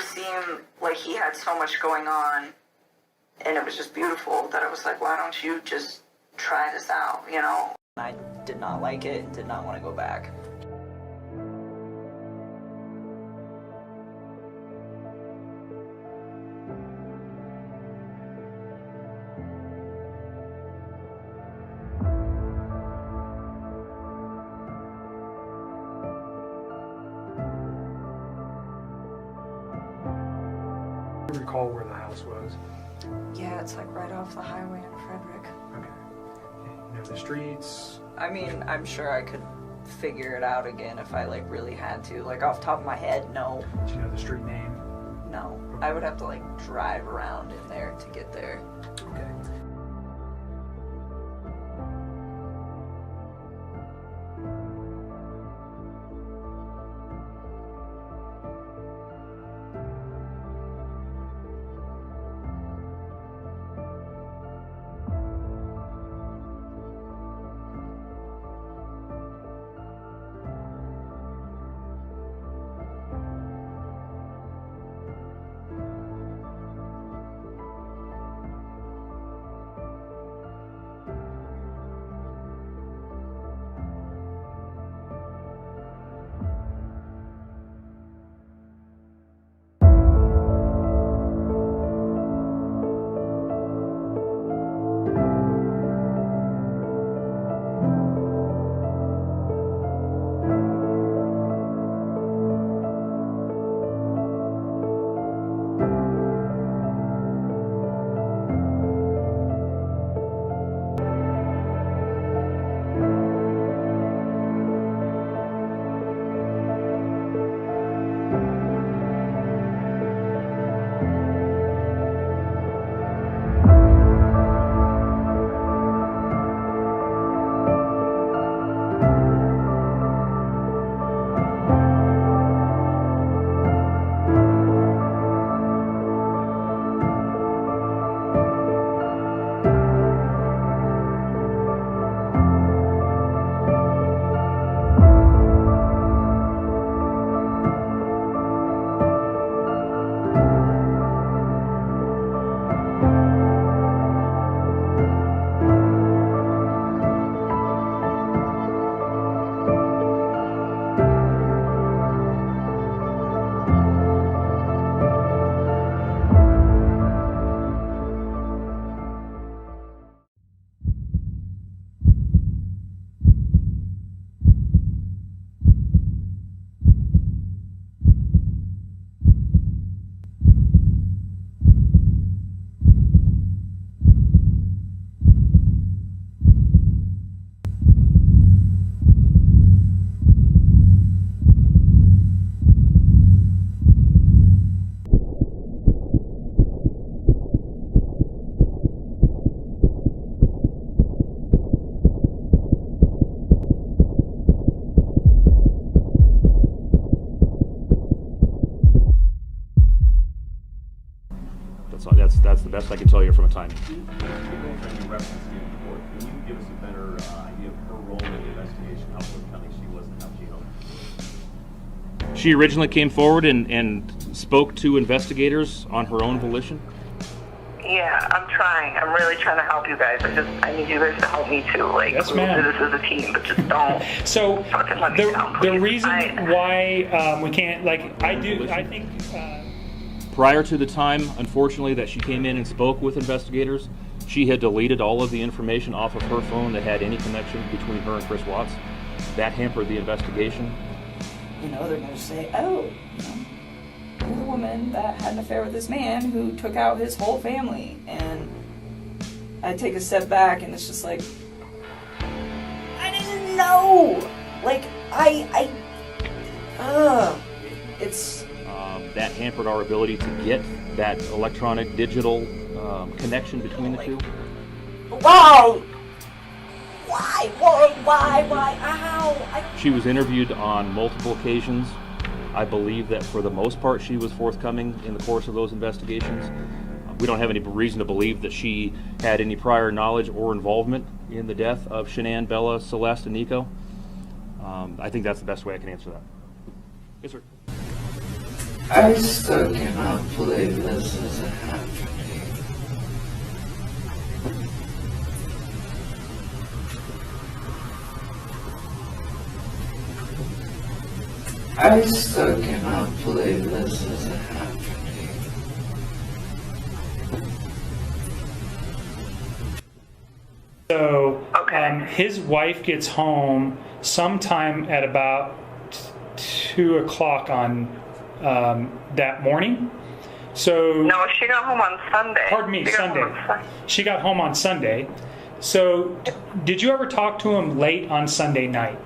just seemed like he had so much going on, and it was just beautiful that I was like, why don't you just try this out, you know? I did not like it and did not want to go back. Do you recall where the house was? Yeah, it's like right off the highway in Frederick. Okay. You know the streets? I mean, I'm sure I could figure it out again if I like really had to. Like off the top of my head, no. Do you know the street name? No. I would have to like drive around in there to get there. Okay. That's the best I can tell you from a timing. Can you give us a better idea of her role in the investigation, how forthcoming she was and how she helped? She originally came forward and spoke to investigators on her own volition. Yeah, I'm trying. I'm really trying to help you guys. I need you guys to help me too. Like, Yes, we'll ma'am. do this as a team, but just don't. So fucking let me down, the please. reason why we can't, like, I think. Prior to the time, unfortunately, that she came in and spoke with investigators, she had deleted all of the information off of her phone that had any connection between her and Chris Watts. That hampered the investigation. You know, they're going to say, oh, you know, you're the woman that had an affair with this man who took out his whole family. And I take a step back and it's just like, I didn't know! Like, it's... That hampered our ability to get that electronic digital connection between the two. Wow! Why? Ow! She was interviewed on multiple occasions. I believe that for the most part she was forthcoming in the course of those investigations. We don't have any reason to believe that she had any prior knowledge or involvement in the death of Shanann, Bella, Celeste, and Nico. I think that's the best way I can answer that. Yes, sir. I still cannot believe this is happening. I still cannot believe this is happening. So his wife gets home sometime at about 2 o'clock on that morning. So No, she got home on Sunday. pardon me, She got home Sunday. on Sun- She got home on Sunday. So did you ever talk to him late on Sunday night?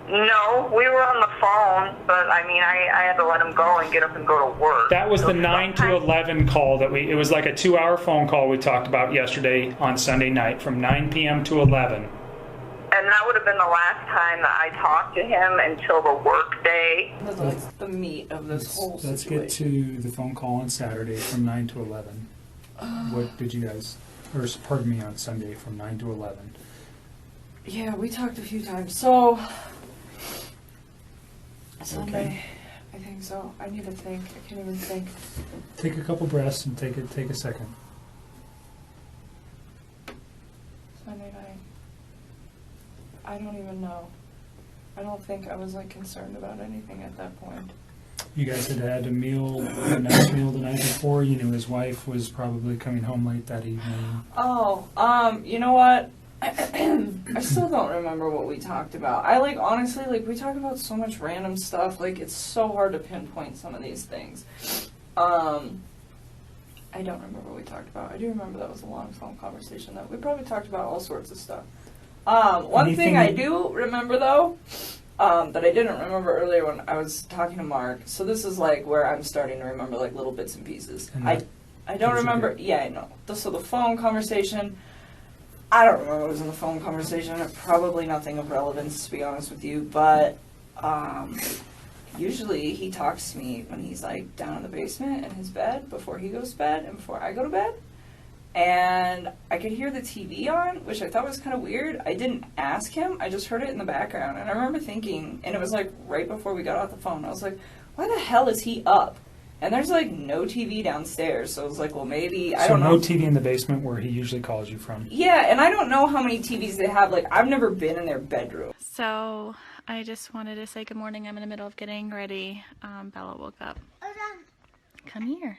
No, we were on the phone, but I mean, I had to let him go and get up and go to work. That was So the 9 to sometimes- 11 call that it was like a 2-hour phone call we talked about yesterday on Sunday night from 9 p.m. to 11. And that would have been the last time that I talked to him until the work day. That's the meat of this whole Let's situation. get to the phone call on Saturday from 9 to 11. What did you guys, or pardon me, on Sunday from 9 to 11? Yeah, we talked a few times. So, Sunday, I think so. I need to think. I can't even think. Take a couple breaths and take a second. Sunday night. I don't even know. I don't think I was like concerned about anything at that point. You guys had had a nice meal the night before. You knew his wife was probably coming home late that evening. Oh, you know what? I still don't remember what we talked about. I honestly, we talk about so much random stuff. It's so hard to pinpoint some of these things. I don't remember what we talked about. I do remember that was a long phone conversation though. We probably talked about all sorts of stuff. One thing I do remember though, that I didn't remember earlier when I was talking to Mark. So this is where I'm starting to remember little bits and pieces. And I don't remember. okay. Yeah, I know. So the phone conversation. I don't remember what was in the phone conversation. Probably nothing of relevance, to be honest with you. But usually he talks to me when he's down in the basement in his bed before he goes to bed and before I go to bed. And I could hear the TV on, which I thought was kind of weird. I didn't ask him. I just heard it in the background. And I remember thinking, and it was right before we got off the phone, I was like, why the hell is he up? And there's no TV downstairs. So I was like, well, maybe, I don't know. So no TV in the basement where he usually calls you from. Yeah, and I don't know how many TVs they have. I've never been in their bedroom. So I just wanted to say good morning. I'm in the middle of getting ready. Bella woke up. Come here.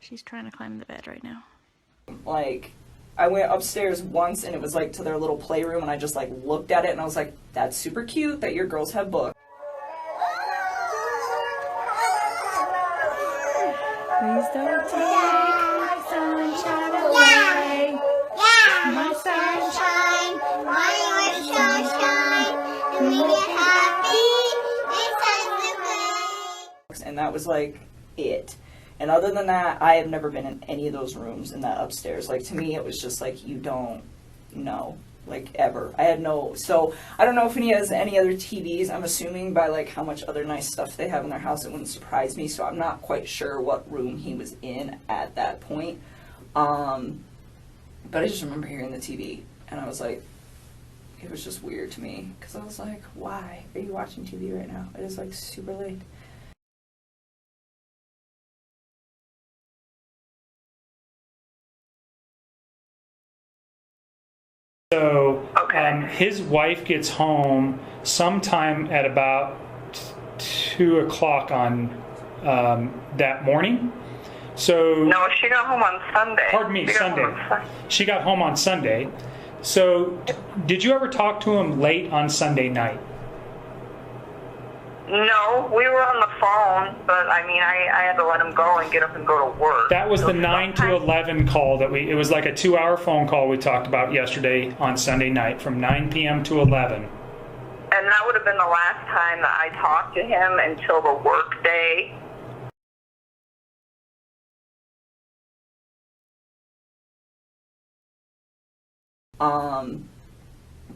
She's trying to climb the bed right now. I went upstairs once and it was to their little playroom and I just looked at it and I was like, that's super cute that your girls have books. Please don't take my sunshine away. My sunshine, my sunshine, and we get happy, it's And that was it. And other than that, I have never been in any of those rooms in that upstairs. To me, it was just you don't know, ever. I had no, so I don't know if he has any other TVs. I'm assuming by how much other nice stuff they have in their house, it wouldn't surprise me. So I'm not quite sure what room he was in at that point. But I just remember hearing the TV and I was it was just weird to me because I was why are you watching TV right now? It is super late. So his wife gets home sometime at about 2 o'clock on that morning. So No, she got home on Sunday. pardon me, She got Sunday. home on Sun- She got home on Sunday. So did you ever talk to him late on Sunday night? No, we were on the phone, but I mean, I had to let him go and get up and go to work. That was So the 9 to sometimes- 11 call that it was like a 2-hour phone call we talked about yesterday on Sunday night from 9 p.m. to 11. And that would have been the last time that I talked to him until the work day.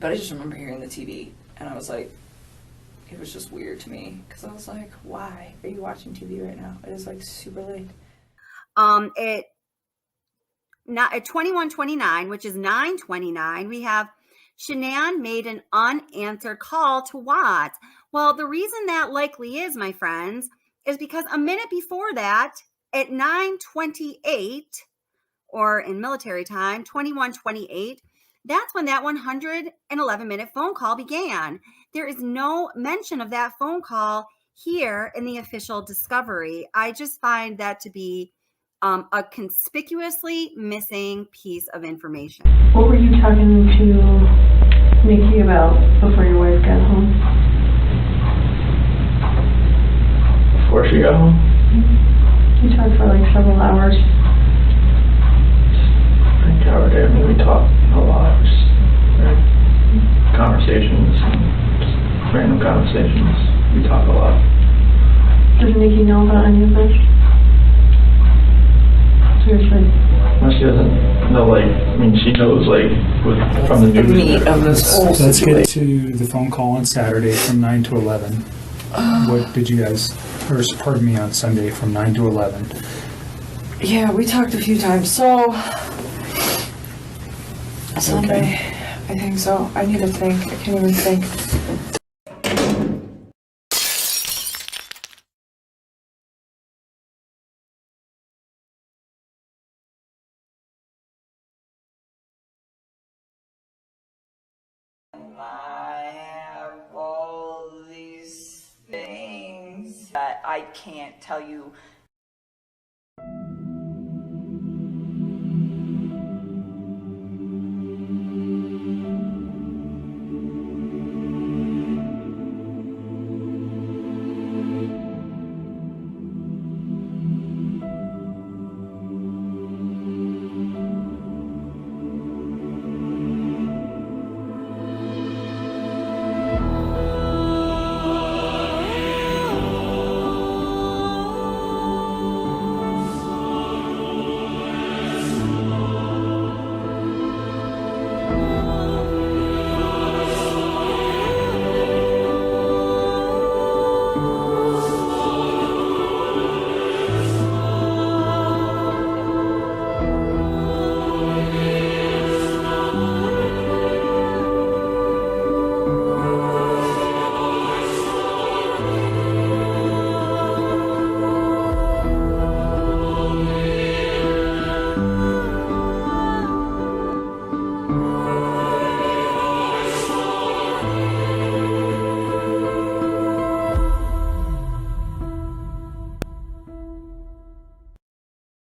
But I just remember hearing the TV and I was it was just weird to me because I was why are you watching TV right now? It is super late. At 21:29, which is 9:29, we have Shanann made an unanswered call to Watts. Well, the reason that likely is, my friends, is because a minute before that, at 9:28, or in military time, 21:28, that's when that 111-minute phone call began. There is no mention of that phone call here in the official discovery. I just find that to be a conspicuously missing piece of information. What were you talking to Nikki about before your wife got home? Before she got home? You talked for like several hours. I covered it. I mean, we talked a lot. Just, conversations, just random conversations. We talk a lot. Does Nikki know about any of this? Seriously. Well, she doesn't know, like, I mean, she knows, like, from the news. meat of this whole Let's get to the phone call on Saturday from 9 to 11. What did you guys, or pardon me, on Sunday from 9 to 11? Yeah, we talked a few times. So Sunday, Okay. I think so. I need to think. I can't even think. I have all these things that I can't tell you